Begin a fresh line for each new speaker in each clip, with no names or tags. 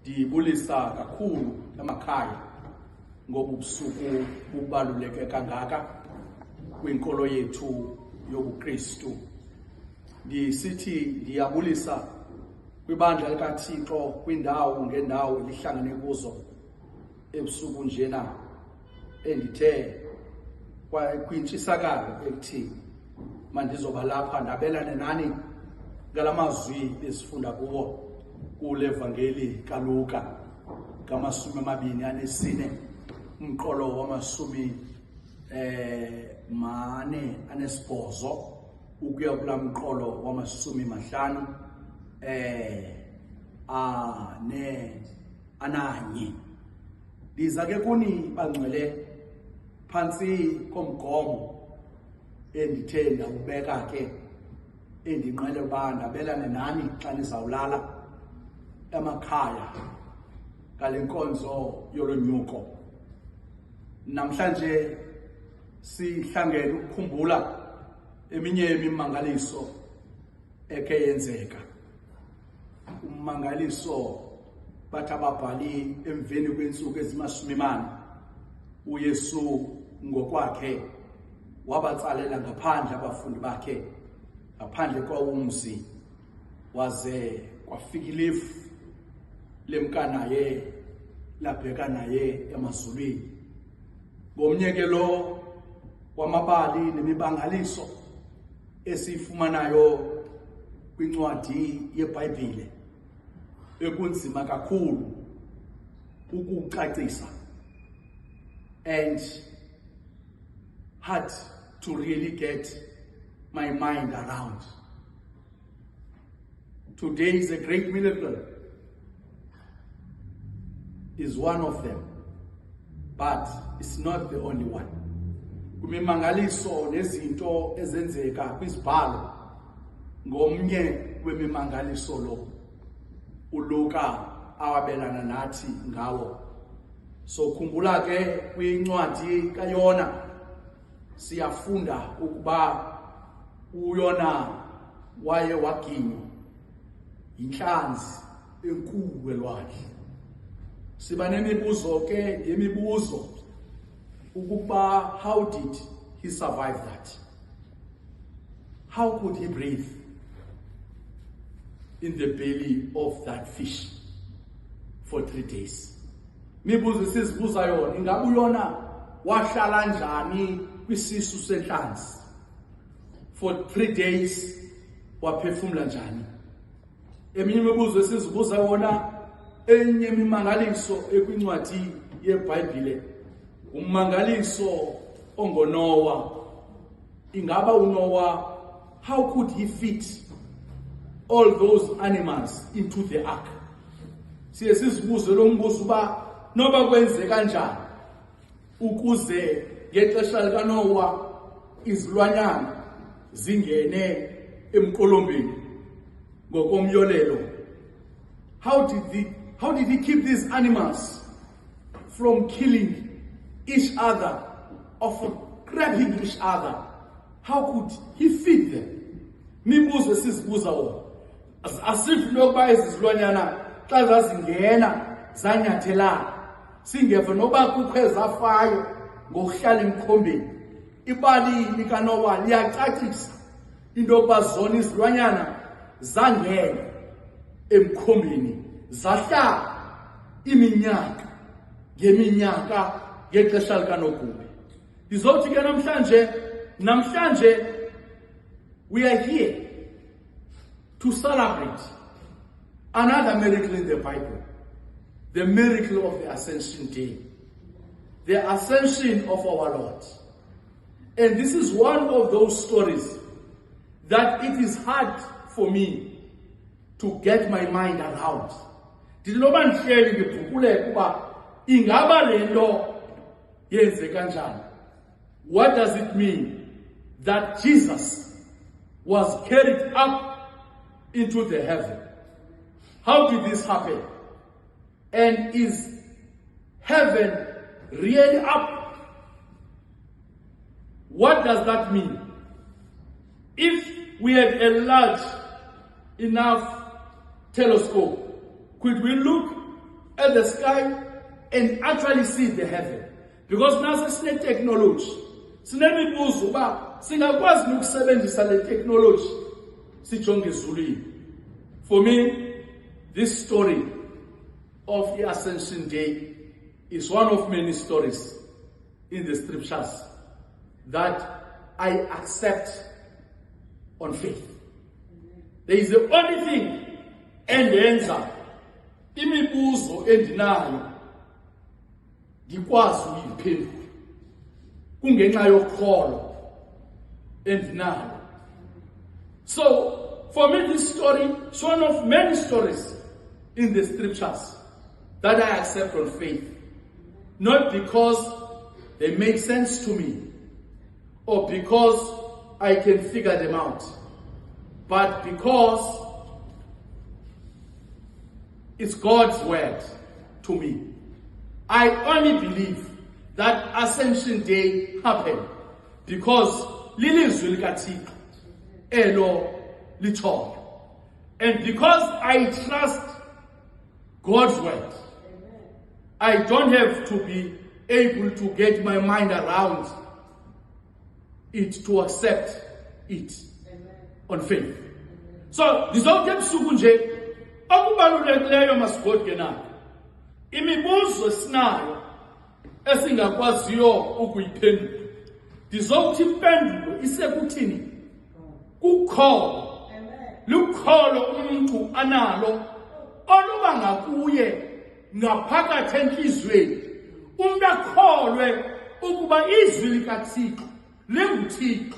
Ndibulisa kakhulu emakhaya ngoba ubusuku bubaluleke kangaka kwinkolo yethu yobuKristu. Ndisithi ndiyabulisa kwibandla likaThixo kwindawo ngendawo lihlangene kuzo ebusuku njena endithe kwintshisakalo ekuthi mandizoba lapha ndabelane nani ngalamazwi esifunda kuwo kule Evangeli kaLuka ka24 umqolo wama-48 ukuya kula mqolo wama-51 ndiza ke kuni bangcwele phantsi komgomo endithe ndawubeka ke endinqwele uba ndabelane nani xa nizawulala emakhaya ngale nkonzo yolonyuko. Namhlanje sihlangene ukukhumbula eminye yemimangaliso eke yenzeka. Umangaliso bathi ababhali emveni kweentsuku ezima-40 uYesu ngokwakhe wabatsalela ngaphandle abafundi bakhe ngaphandle kwawumzi, waze kwafika ilifu lemka naye labheka naye emazulwini. Ngomnye ke lo wamabali nemibangaliso esiyifumanayo kwincwadi yeBhayibhile ekunzima kakhulu ukucacisa and hard to really get my mind around. Today is a great miracle, is one of them, but it's not the only one. Kwimimangaliso nezinto ezenzeka kwizibhalo, ngomnye wemimangaliso lo uLuka awabelana nathi ngawo. So khumbula ke kwincwadi kaYona siyafunda ukuba uYona waye waginywa yinhlanzi enkulu elwandle. Siba nemibuzo ke ngemibuzo ukuba how did he survive that? How could he breathe in the belly of that fish for 3 days? Mibuzo sizibuza yona, ingabe uYona wahlala njani kwisisu senhlanzi for 3 days, waphefumula njani? Eminye imibuzo sizibuza yona enye imimangaliso ekwincwadi yeBhayibhile ummangaliso ongoNoah. Ingaba uNoah, how could he fit all those animals into the ark? Siye sizibuze lo mbuzo uba noba kwenze kanjani ukuze ngexesha likaNoah izilwanyana zingene emqolombeni ngokomyolelo. How did he keep these animals from killing each other or from grabbing each other? How could he feed them? Mibuzo sizibuza wona. Asifi lokuba izilwanyana xa zazingena zanyathelana singeva noba kukho ezafayo ngokuhlala emkhombeni. Ibali likaNoah liyacacisa into yokuba zona izilwanyana zangena emkhombeni zahlala iminyaka ngeminyaka ngexesha likaNogume. Ndizothi ke namhlanje we are here to celebrate another miracle in the Bible, the miracle of the Ascension Day, the ascension of our Lord. And this is one of those stories that it is hard for me to get my mind around. Ndinoba ndihleli ngibhukuleke kuba ingaba lento yenzeka kanjani. What does it mean that Jesus was carried up into the heaven? How did this happen? And is heaven really up? What does that mean? If we had a large enough telescope, could we look at the sky and actually see the heaven. Because now it's not technology. Sinemibuzo uba singakwazi ukusebenzisa le technology sijonge ezulwini. For me, this story of the Ascension Day is one of many stories in the scriptures that I accept on faith. There is the only thing endenza imibuzo endinayo ngikwazi ukuyiphendula kungenxa yokholo endinayo. So for me, this story is one of many stories in the scriptures that I accept on faith, not because they make sense to me or because I can figure them out, but because it's God's word to me. I only believe that Ascension Day happened because lilizwi likaThixo elo lithole, and because I trust God's word. I don't have to be able to get my mind around it to accept it on faith. So ngizokhe ebusuku nje okubalulekileyo masigodke nako imibuzo esinayo esingakwaziyo ukuyiphendula. Ndizokuthi impendulo isekuthini? Kukholo. Lukholo umuntu analo oluba ngakuye ngaphakathi enhlizweni. Umuntu akholwe ukuba izwi likaThixo linguThixo.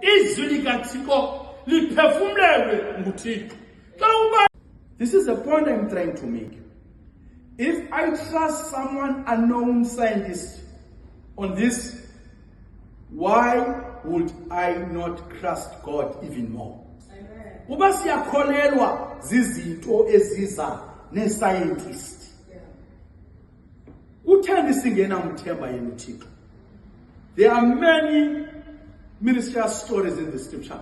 Izwi likaThixo liphefumlelwe nguThixo. This is the point I'm trying to make. If I trust someone unknown scientist on this, why would I not trust God even more? Uba siyakholelwa zizinto eziza ne-scientist. Utheni singenamthemba yena uThixo? There are many ministerial stories in the scripture.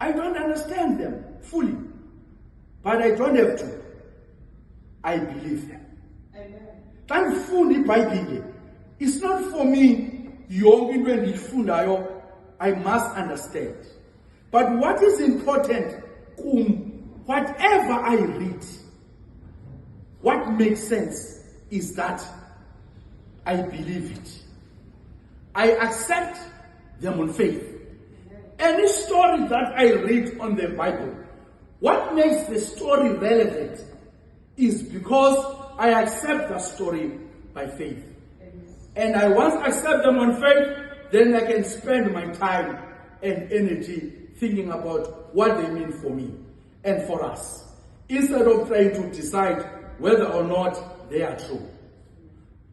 I don't understand them fully, but I don't have to. I believe them. Xa ngifunda iBhayibhile, it's not for me yonke into endiyifundayo I must understand. But what is important, whatever I read, what makes sense is that I believe it. I accept them on faith. Any story that I read on the Bible, what makes the story relevant is because I accept the story by faith. And I once accept them on faith, then I can spend my time and energy thinking about what they mean for me and for us, instead of trying to decide whether or not they are true.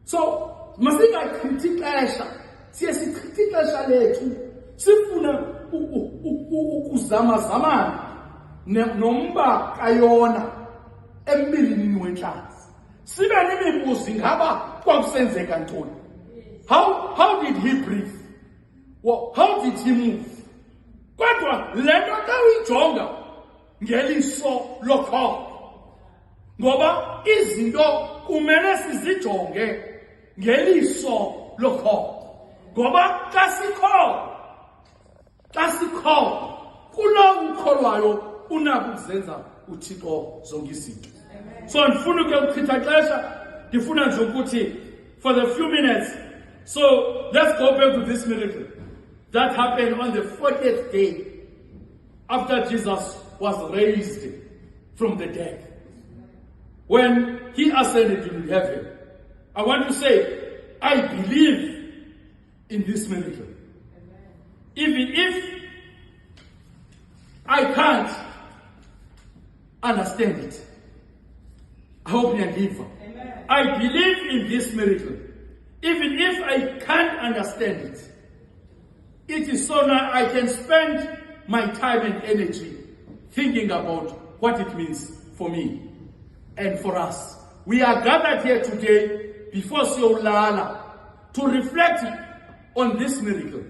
So, masingachithi ixesha, siye sichithe ixesha lethu sifuna ukuzamazamana nomba kayona embilini wenhlanzi. Sibe nemibuzo ngaba kwakusenzeka ntoni? How did he breathe? Well, how did he move? Kodwa lento kawijonga ngeliso lokholo. Ngoba izinto kumele sizijonge ngeliso lokholo. Ngoba xa sikholwa kulo ukholwayo unako ukuzenza uThixo zonke izinto. So ndifuna ke ukuchitha xesha, ndifuna nje ukuthi for the few minutes. So let's go back to this miracle that happened on the 40th day after Jesus was raised from the dead. When he ascended into heaven, I want to say, I believe in this miracle. Even if I can't understand it, I hope you give. I believe in this miracle. Even if I can't understand it, it is so that I can spend my time and energy thinking about what it means for me and for us. We are gathered here today before Siolala to reflect on this miracle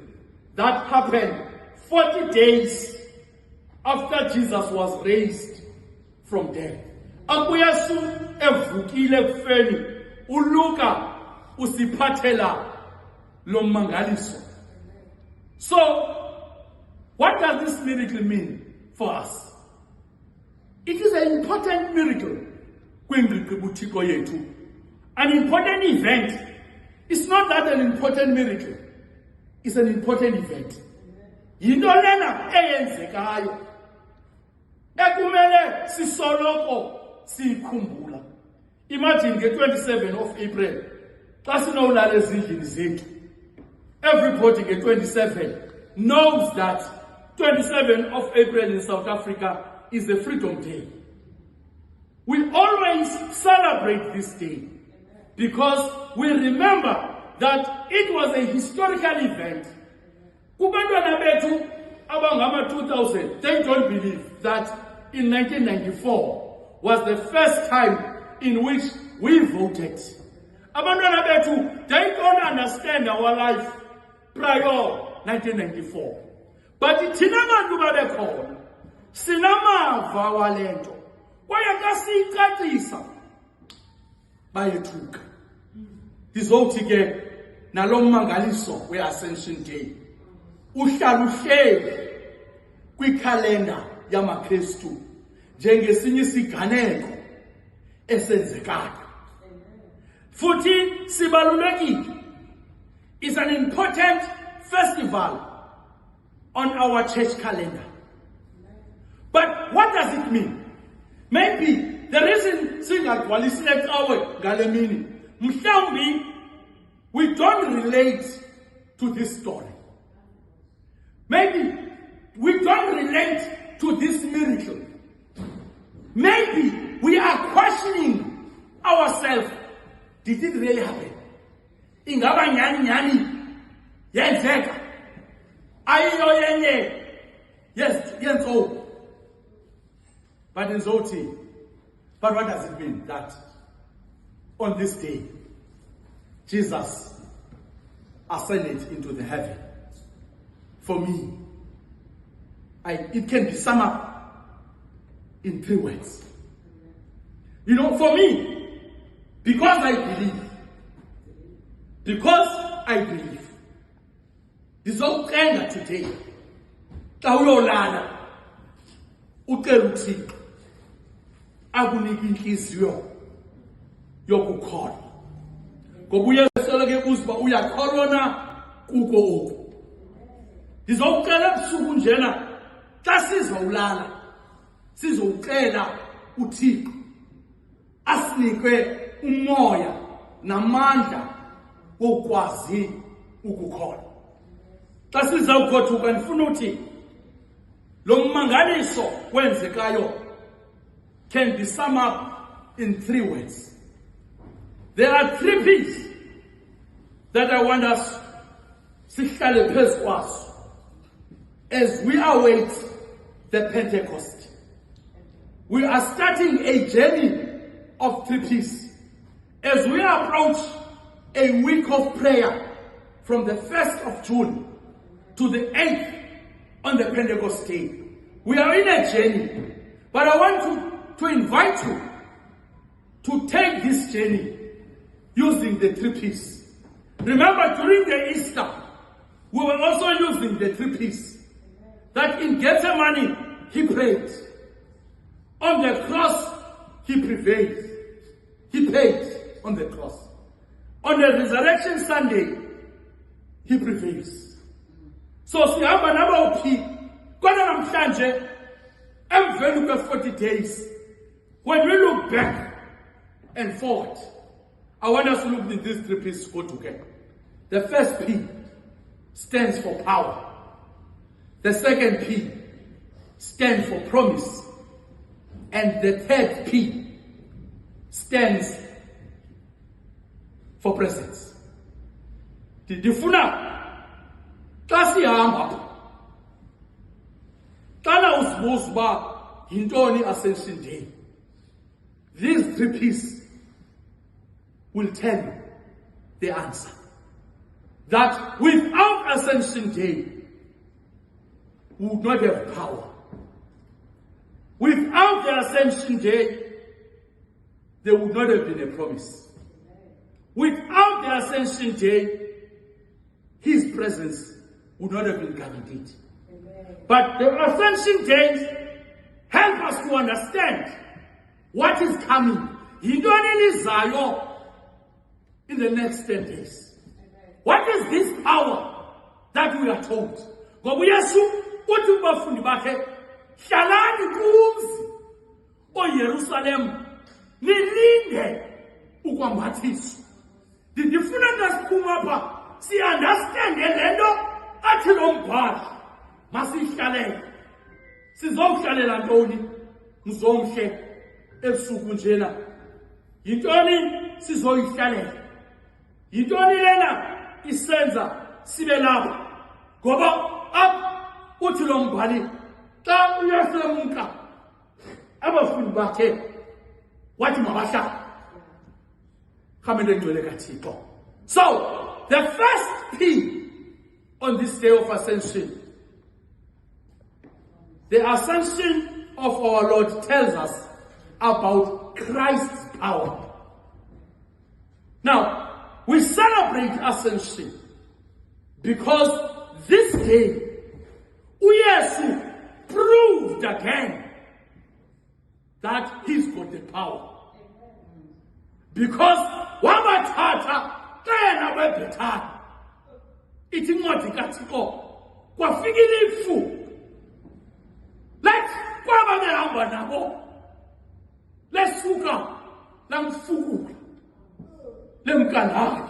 that happened 40 days after Jesus was raised from death. akuyesu evukile ekufeni uLuka usiphathela lo mangaliso. So what does this miracle mean for us? It is an important miracle kwingqiqi buthixo yethu. An important event. It's not that an important miracle. It's an important event. Yinto lena eyenzekayo ekumele sisoloko sikhumbula. Imagine nge-27 of April xa sinolala ezindlini zethu. Everybody nge-27 knows that 27 of April in South Africa is the Freedom Day. We always celebrate this day because we remember that it was a historical event. Kubantwana bethu abangama 2000, they don't believe that in 1994 was the first time in which we voted. Abantwana bethu, they don't understand our life prior 1994. But thina bantu babekhona sinamava walento kwaye xa siyicacisa bayethuka. Ndizothi ke nalo mmangaliso we-Ascension Day uhlala uhleli kwikhalenda yamaKristu njengesinye isiganeko esenzekayo. Futhi sibalulekile. It's an important festival on our church calendar. But what does it mean? Maybe the reason singagcwalisile cawe ngale mini mhlawumbi we don't relate to this story. Maybe we don't relate to this miracle. Maybe we are questioning ourselves. Did it really happen? Ingaba nyani yenzeka. Ayiyo yenye. Yes, yenzo. But in Zoti, but what does it mean that on this day, Jesus ascended into the heaven? For me, it can be summed up in 3 words. You know, for me, because I believe, this whole anger today, Taulolana, Ukeruti, Aguniki Kisio, Yokukor. Kobuya Solage Usba, Uya Corona, Kuko Oku. This whole Kalab Sukunjena, Tassis Olana, Sizokela, Uti, Asnikwe, Umoya, Namanda, Okwazi, Ukukor. Tassis Aukotu and Funuti, Lomangaliso, Wenzekayo, can be summed up in 3 words. There are 3 P's that I want us to as we await the Pentecost. We are starting a journey of 3 P's as we approach a week of prayer from the 1st of June to the 8th on the Pentecost Day. We are in a journey, but I want to invite you to take this journey using the 3 P's. Remember, during the Easter, we were also using the 3 P's. That in Gethsemane, he prayed. On the cross, he prevailed. He paid on the cross. On the Resurrection Sunday, he prevails. So, sihamba nabawuphi kodwa namhlanje emveni kwe 40 days, when we look back and forward, I want us to look at these 3 P's go together. The first P stands for power. The second P stands for promise. And the third P stands for presence. Ndifuna xa sihamba xana usibuza uba yintoni Ascension Day, these 3 P's will tell you the answer. That without Ascension Day, we would not have power. Without the Ascension Day, there would not have been a promise. Without the ascension day, his presence would not have been guaranteed. But the ascension days help us to understand what is coming. In the next 10 days. What is this power that we are told? Ngoba uYesu uthi kubafundi bakhe, hlalani kumzi oYerusalem nilinde ukwambathiswa. Ndifuna ndasiphuma apha si-understand lento athi lo mbhali masiyihlalele. Sizokuhlalela ntoni mzomhle ebusuku njena? Yintoni sizoyihlalela? Yintoni lena isenza sibe lapha? Ngoba uthi lo mbhali xa uyasemka abafundi bakhe wathi mabahlale. So, the first thing on this day of ascension, the ascension of our Lord tells us about Christ's power. Now, we celebrate ascension because this day, uYesu proved again that he's got the power. Because wabathatha kena webhethana ithi incwadi kaThixo kwafika ilifu like kwaba behamba nabo lesuka lamfukula lemkandala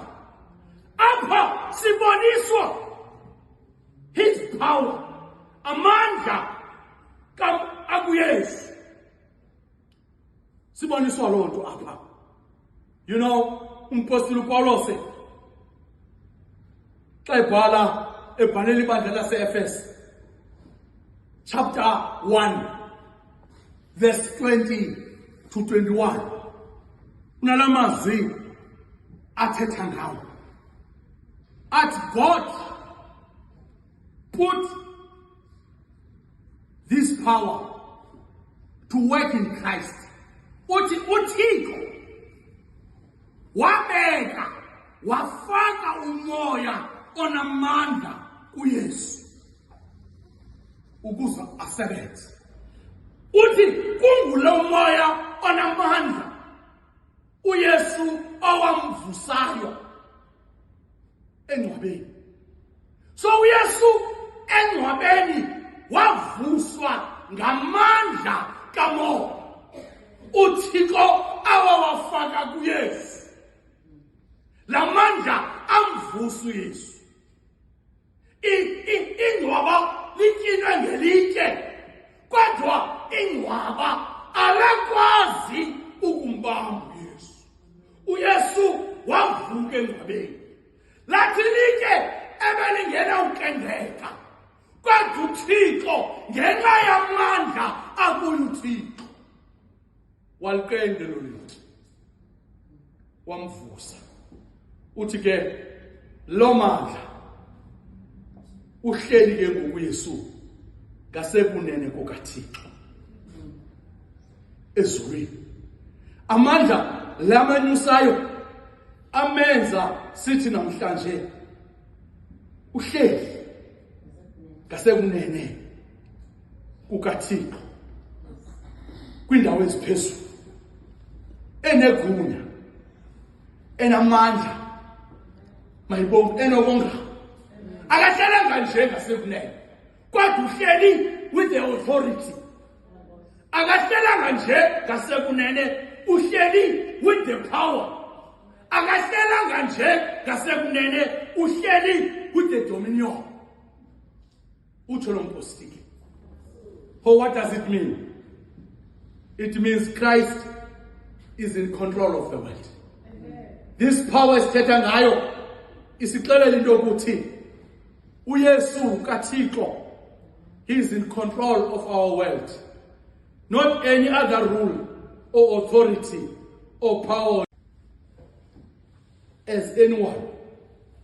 apha siboniswa his power amandla akuYesu siboniswa loo nto apha. You know, umpostoli uPawulos xa ebhalela ibandla lase-Efesu, chapter 1, verse 20 to 21, unala mazwi athetha ngawo athi God put this power to work in Christ. Uthi uThixo wabeka wafaka umoya onamandla kuYesu ukuze asebenze. Uthi kungulo moya onamandla uYesu owamvusayo engcwabeni. So uYesu engcwabeni wavuswa ngamandla kaMoya uThixo awawafaka kuYesu. Lamandla amvusa uYesu. Ingcwaba lityinwe ngelitye, kodwa ingcwaba alakwazi ukumbamba uYesu. uYesu wavuka engcwabeni. Lathi litye ebelingena ukendeka, kodwa uThixo ngenxa yamandla akuye uThixo waliqendela litye wamvusa. Uthi ke lo mandla uhleli ke ngokuYesu ngasekunene kukaThixo ezulwini. Amandla lamanyusayo amenza sithi namhlanje uhleli ngasekunene kukaThixo kwindawo eziphezulu, enegunya, enamandla, mayibonke, enobonga. Akahlelanga nje ngasekunene, kodwa uhleli with the authority. Akahlelanga nje ngasekunene, uhleli with the power. Akahlelanga nje ngasekunene, uhleli with the dominion. Utsho lo mpostiki. So what does it mean? It means Christ is in control of the world. This power esithetha ngayo isixelela into yokuthi uYesu kaThixo, he is in control of our world. Not any other rule or authority or power. As anyone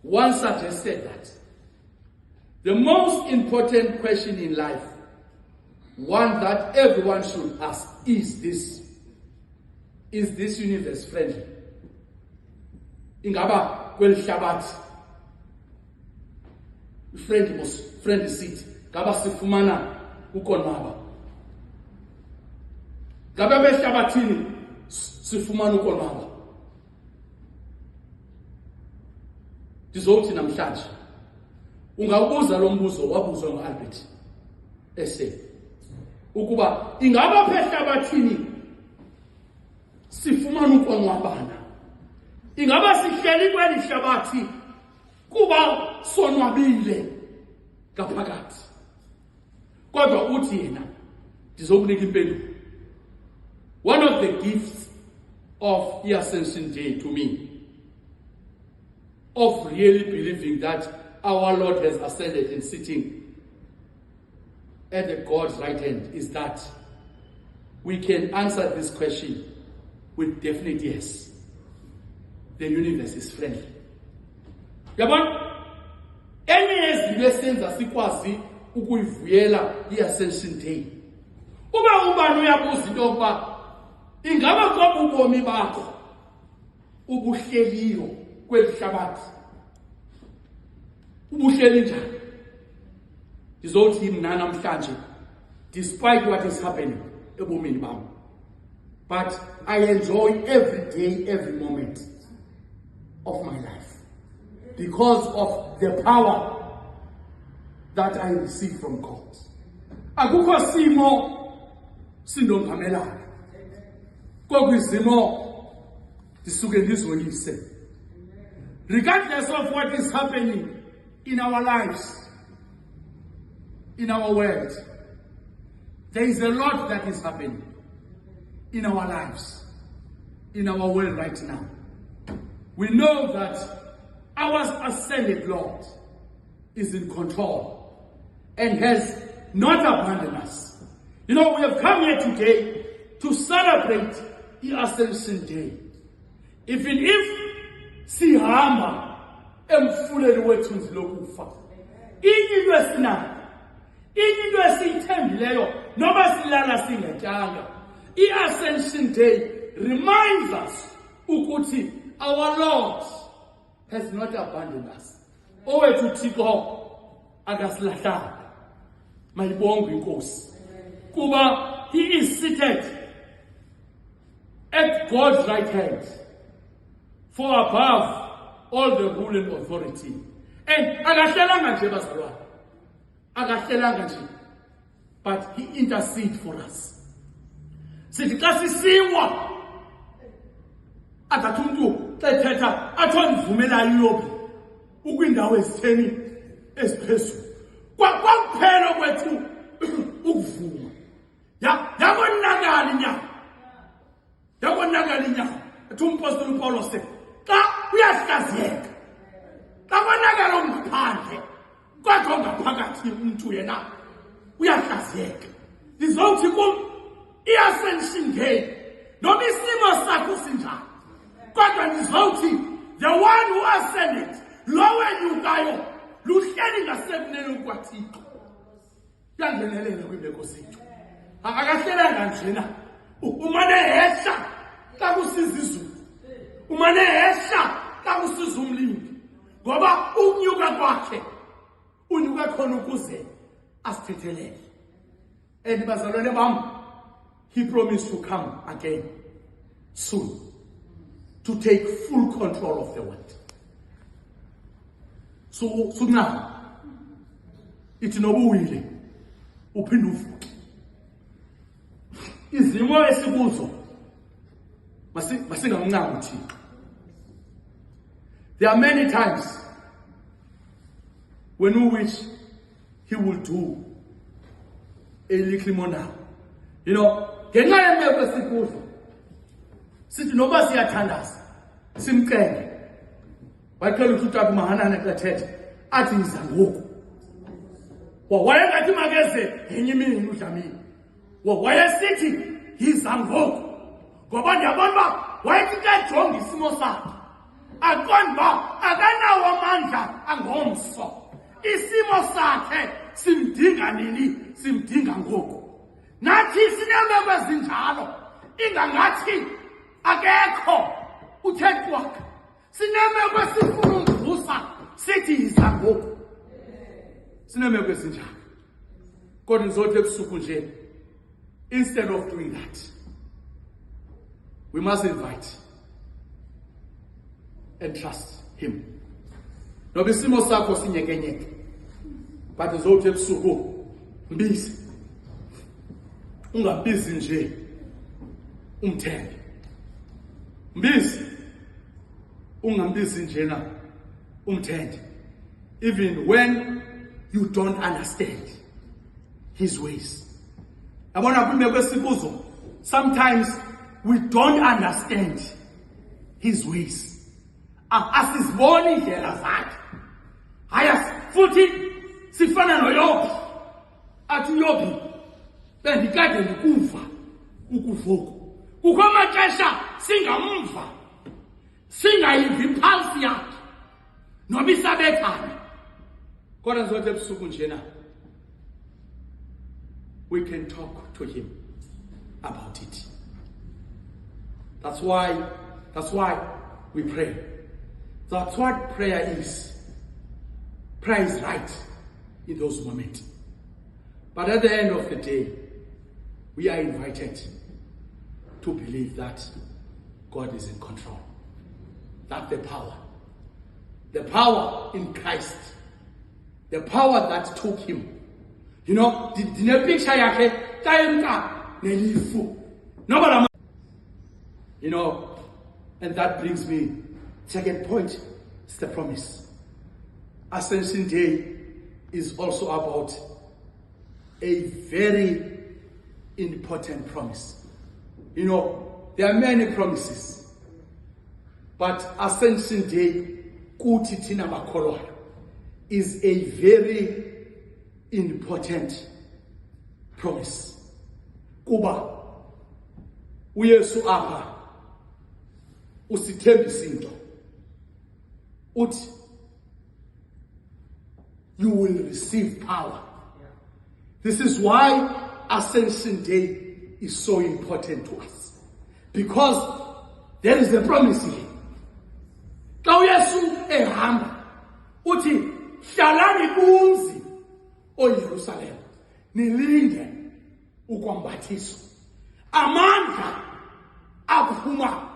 once suggested that the most important question in life, one that everyone should ask, is this: is this universe friendly? Ingaba kweli hlabathi friendly seat. Ngaba sifumana ukonwaba. Ngaba behlabathini sifumana ukonwaba. Ndizothi namhlanje ungabuza lo mbuzo wabuzwa nguAlbert ese ukuba ingaba phehlabathini sifumana ukonwabana. Ingaba sihleli kweli hlabathi kuba sonwabile ngaphakathi. Kodwa uthi yena ndizokunika impendulo. One of the gifts of the Ascension Day to me, of really believing that our Lord has ascended and sitting at the God's right hand, is that we can answer this question with definite yes. The universe is friendly. Yabona? Enye yezinto esenza sikwazi ukuyivuyela i-Ascension Day. Uba ubani uyabuza into yokuba ingaba kobu ubomi bakho ubuhleliyo kweli hlabathi. Ubuhleli njani? Ndizothi mna namhlanje, despite what is happening ebomini bami, but I enjoy every day, every moment of my life because of the power that I receive from God. Akukho simo sindongamelana. Kwakuzimo ndisuke ndizolise. Regardless of what is happening in our lives, in our world, there is a lot that is happening in our lives, in our world right now. We know that our ascended Lord is in control and has not abandoned us. You know, we have come here today to celebrate the Ascension Day. Even if sihamba emfuleni wethu lokufa, into esinayo, into esiyithembileyo noma silala singetyanga, i-Ascension Day reminds us ukuthi our Lord has not abandoned us. Owethu Thixo akasilahlanga. Mayibongwe inkosi. Kuba he is seated at God's right hand, for above all the rule and authority. And akahlelanga nje bazalwane. Akahlelanga nje. But he intercedes for us. Sithi xa sisiwa akathi umuntu xethetha athi ndivumela iyobi ukwindawo ezitheni eziphezulu. Kwakuphela kwethu ukuvuma. Yabonakala inyama. Yabonakala inyama. Athi umpostoli Paulo se xa uyahlaziyeka. Xa bonakala ungaphandle kodwa ngaphakathi umuntu yena uyahlaziyeka. Ndizothi kum i-Ascension Day noma isimo sakho sinjani. Kodwa ndizothi the one who ascended lowe nyukayo luhleli ngasekunene kwaThixo. Yangenelela kwimbeko zethu. Akahlelanga njena. Umane hehla xa kusiza izulu. Umane hehla xa kusiza umlindi. Ngoba ukunyuka kwakhe unyuka khona ukuze asithethelele. And bazalwane bam, he promised to come again soon to take full control of the world. So now, ithi nobuwile uphinde uvuke. Izimo esikuzo masingamnqanga uThixo. There are many times when we wish he will do a little more now. You know, ngenxa yemeko esikuzo sithi noba siyathandaza simcenge. Wayicela uThixo uMahanana xethethe athi yiza ngoku. Wayengathi makeze ngenye imini uDlamini. Wayesithi yiza ngoku. Ngoba ndiyabona uba wayethi xa ejonga isimo sakhe aqonda uba akanawo amandla angomso. Isimo sakhe simdinga nini? Simdinga ngoku. Nathi sinemeko ezinjalo ingangathi akekho uthetha kwakhe sinemeko esifuna umvusa sithi izangoku sinemeko esinjalo kodwa ngizothi ebusuku nje instead of doing that we must invite and trust him. Noba isimo sakho sinyekenyeke but ngizothi ebusuku mbizi ungabizi nje umthembe mbizi ungambizi njena umthembe even when you don't understand his ways. Yabona kwimeko esibuzo sometimes we don't understand his ways. Asiziboni indlela zakhe. Haya futhi sifana noYobi. Athi uYobi bendikade ndikuva ukuvuka. Kukho amaxesha singamva. Singayivi impulse yakhe. Noba isabethana. Kodwa ngizothi ebusuku njena we can talk to him about it. That's why we pray. That's what prayer is. Prayer is right in those moments. But at the end of the day, we are invited to believe that God is in control. That's the power in Christ, the power that took him. You know, the picture yakhe tayemka nelifu. Nobody. You know, and that brings me second point. It's the promise. Ascension Day is also about a very important promise. You know, there are many promises, but Ascension Day, Kuti Tina Makoloa, is a very important promise. Kuba uYesu apha usithembisa into uthi you will receive power. This is why Ascension Day is so important to us, because there is a promise here. Xa uYesu ehamba uthi hlalani kumzi oYerusalem nilinde ukwambathiswa amandla aphuma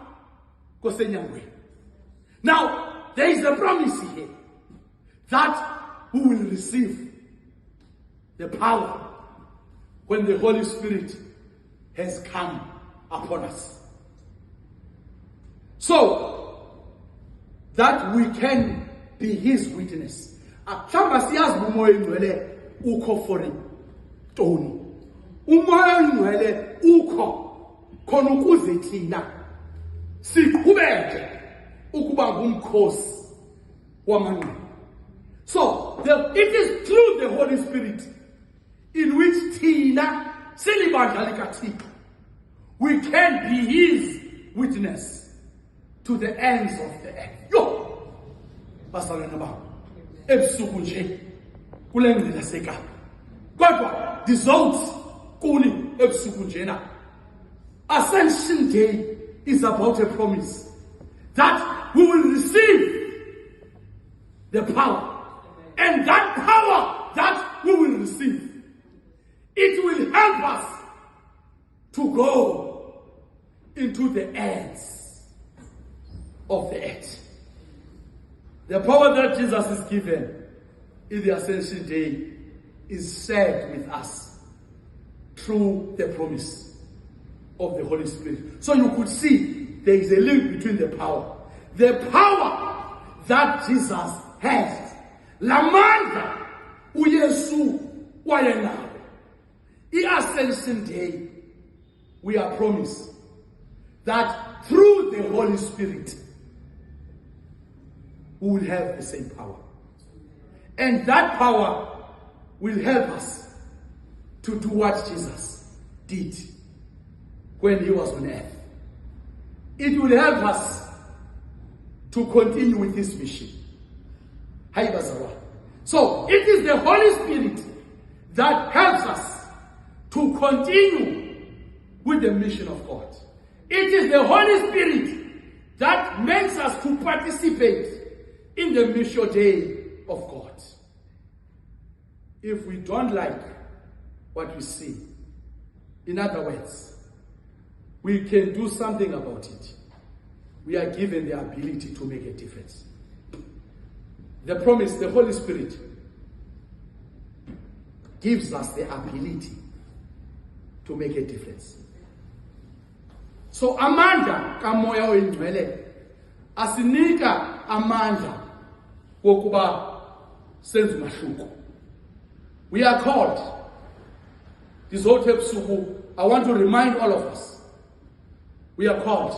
kosenyangweni. Now there is a promise here that we will receive the power when the Holy Spirit has come upon us, so that we can be his witness. Mhlawumbe siyazi umoya oyingcwele ukho for ntoni. Umoya oyingcwele ukho khona ukuze thina siqhubeke ukuba ngumkhosi wamanqindi. So it is through the Holy Spirit in which thina silibandla likaThixo we can be his witness to the ends of the earth. Yo, bazalwane bami, ebusuku nje kule ngqila sekapa kodwa results kuni ebusuku njena. Ascension Day is about a promise that we will receive the power, and that power that we will receive, it will help us to go into the ends of the earth. The power that Jesus is given in the Ascension Day is shared with us through the promise of the Holy Spirit. So you could see there is a link between the power that Jesus has. Lamanda uYesu wayenayo. I-Ascension Day, we are promised that through the Holy Spirit we will have the same power. And that power will help us to do what Jesus did when he was on earth. It will help us to continue with his mission. So it is the Holy Spirit that helps us to continue with the mission of God. It is the Holy Spirit that makes us to participate in the mission day of God. If we don't like what we see, in other words, we can do something about it. We are given the ability to make a difference. The promise, the Holy Spirit, gives us the ability to make a difference. So amandla kamoya oyingcwele asinika amandla wokuba senze umahluko. We are called. This whole episode, I want to remind all of us, we are called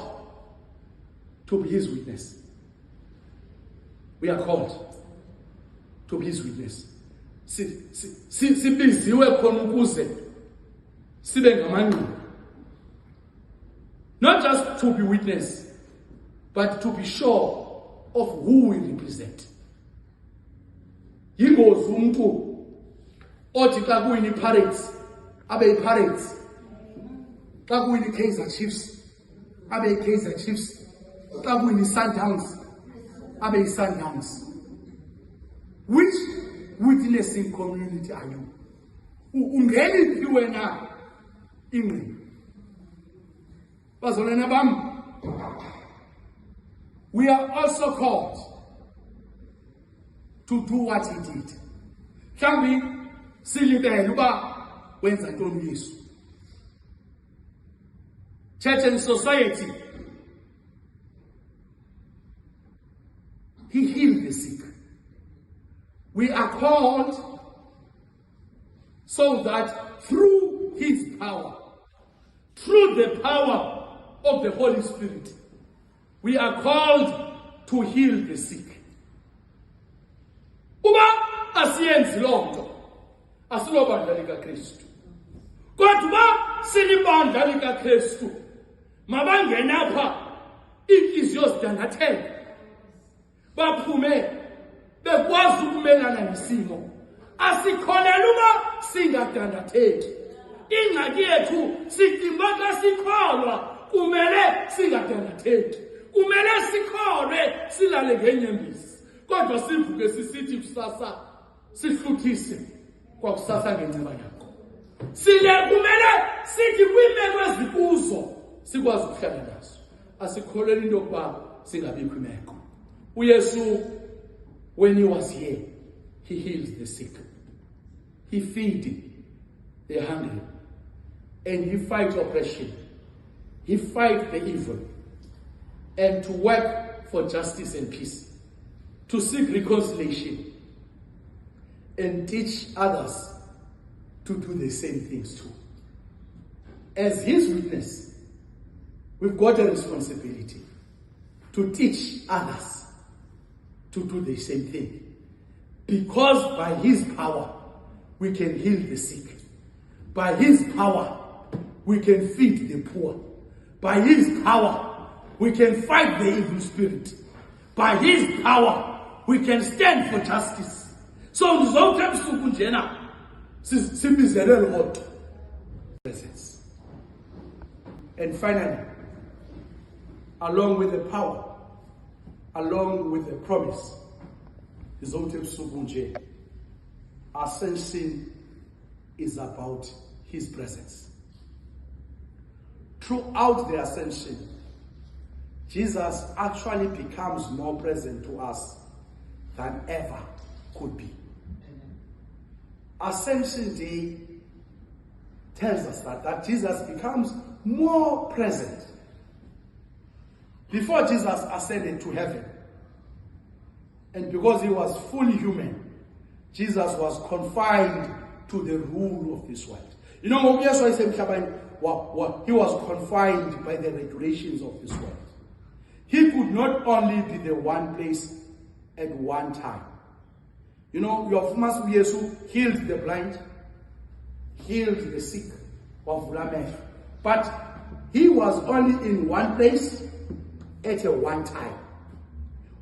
to be his witness. We are called to be his witness. Sibiziwe khona ukuze sibe ngamanqindi. Not just to be witness, but to be sure of who we represent. Yingozi umuntu othi xa kuyini Pirates abe Pirates, xa kuyini Kaizer Chiefs abe Kaizer Chiefs, xa kuyini Sundowns abe Sundowns. Which witnessing community are you? Ungeniphi wena ingqini? Bazalwane bam, we are also called to do what he did. Mhlawumbi silindele uba wenza ntoni uYesu. Church and society, he healed the sick. We are called so that through his power, through the power of the Holy Spirit, we are called to heal the sick. Uba asiyenzi lonto, asilobandla likaKristu. Kodwa silibandla likaKristu, mabangene apha inhliziyo zidandatheke, baphume bekwazi ukumelana nesimo. Asikholela uba singadandatheki. Ingxaki yethu sidimba xa sikholwa kumele singadandatheki. Kumele sikholwe silale ngenyembezi. Kodwa sivuke sisithi kusasa sihluthise kwakusasa ngenceba yakho. Kumele sithi kwimeko ezikuzo sikwazi ukuhlala nazo. Asikholelwa into yokuba singabikho imeko. uYesu, when he was here, he heals the sick. He feeds the hungry. And he fights oppression. He fights the evil. And to work for justice and peace. To seek reconciliation. And teach others to do the same things too. As his witness, we've got a responsibility to teach others to do the same thing. Because by his power, we can heal the sick. By his power, we can feed the poor. By his power, we can fight the evil spirit. By his power, we can stand for justice. So zonke ebusuku njena sibizele lodwa presence. And finally, along with the power, along with the promise, zonke ebusuku nje, ascension is about his presence. Throughout the ascension, Jesus actually becomes more present to us than ever could be. Ascension Day tells us that Jesus becomes more present. Before Jesus ascended to heaven, and because he was fully human, Jesus was confined to the rule of this world. You know, he was confined by the regulations of this world. He could not only be the one place at one time. You know, your famous Yesu healed the blind, healed the sick, but he was only in one place at a one time.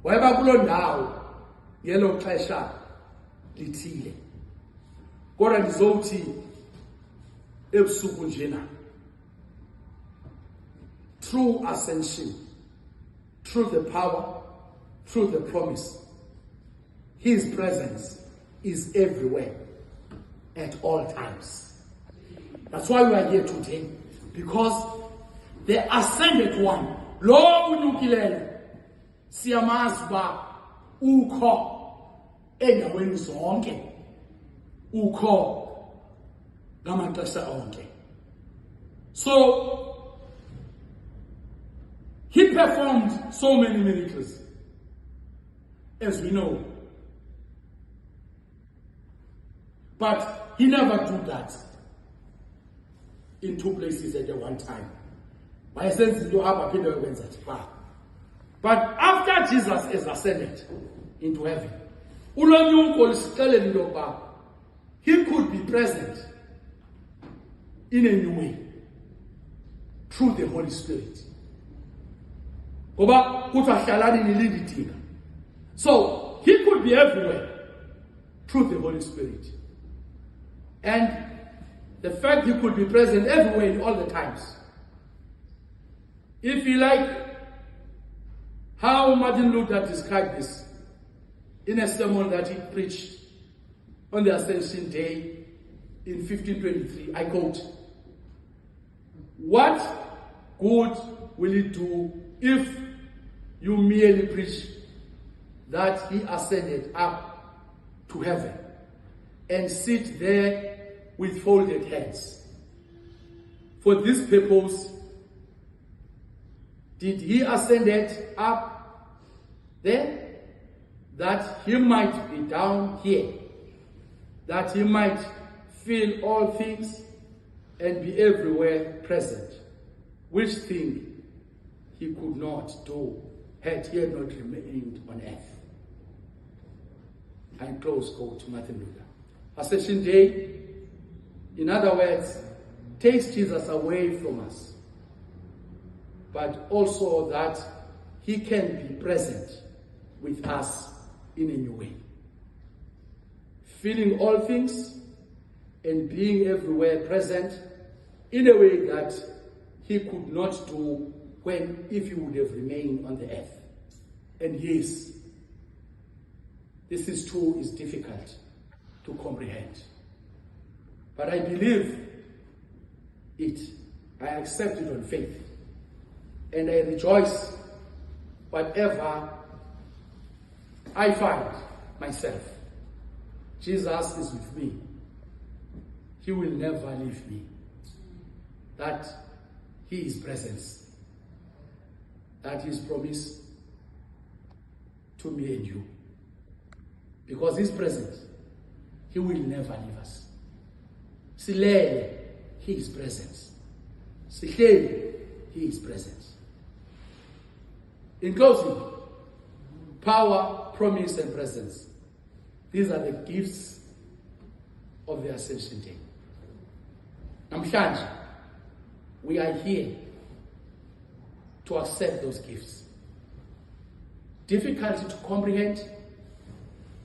Wherever kulo ndawo yelo xesha lithile. Kodwa ndizothi ebusuku njena, through ascension, through the power, through the promise. His presence is everywhere at all times. That's why we are here today, because the ascended one, lo unyukilele, siyamazi ba ukho endaweni zonke, ukho ngamaxesha onke. So he performed so many miracles, as we know. But he never did that in two places at one time. My sense is to have a period when that. But after Jesus is ascended into heaven, he could be present in a new way through the Holy Spirit. So he could be everywhere through the Holy Spirit. And the fact he could be present everywhere in all the times. If you like how Martin Luther described this in a sermon that he preached on the Ascension Day in 1523, I quote, "What good will it do if you merely preach that he ascended up to heaven and sit there with folded hands? For this purpose did he ascended up there, that he might be down here, that he might feel all things and be everywhere present, which thing he could not do had he not remained on earth." I close quote Martin Luther. Ascension Day, in other words, takes Jesus away from us, but also that he can be present with us in a new way, feeling all things and being everywhere present in a way that he could not do if he would have remained on the earth. And yes, this is true, is difficult to comprehend. But I believe it. I accept it on faith. And I rejoice whatever I find myself. Jesus is with me. He will never leave me. That he is presence. That is promise to me and you. Because he's present. He will never leave us. Silele, he is present. Sihleli, he is present. In closing, power, promise, and presence. These are the gifts of the Ascension Day. Namhlanje, we are here to accept those gifts. Difficult to comprehend,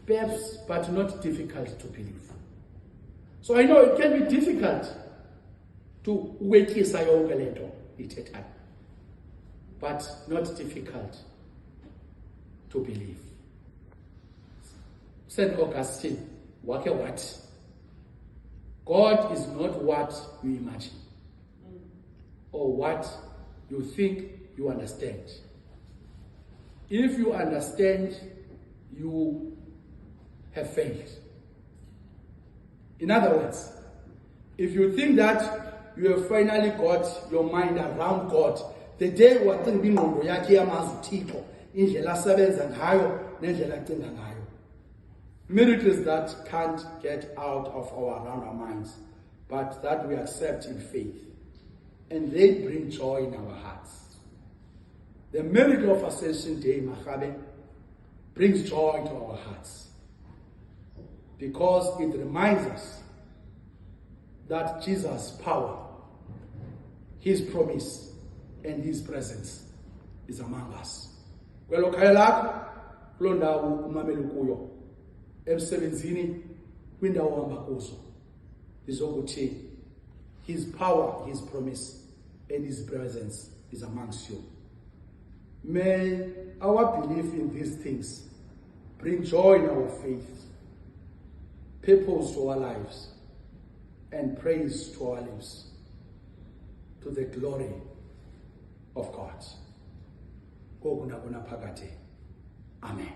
perhaps, but not difficult to believe. So I know it can be difficult to wekisa yonke lento ithethayo, but not difficult to believe. St. Augustine wake wathi, God is not what you imagine or what you think you understand. If you understand, you have failed. In other words, if you think that you have finally got your mind around God, the day wacinga ingqondo yakhe yamazi uThixo, indlela asebenza ngayo nendlela acinga ngayo. Miracles that can't get out of around our minds, but that we accept in faith. And they bring joy in our hearts. The miracle of Ascension Day, Machabe, brings joy to our hearts. Because it reminds us that Jesus' power, his promise, and his presence is among us. Kwelo khaya lakho, kuloo ndawo umamele kuyo, emsebenzini, kwindawo ohamba kuzo, lizokuthi his power, his promise, and his presence is amongst you. May our belief in these things bring joy in our faith, purpose to our lives, and praise to our lips, to the glory of God. Amen.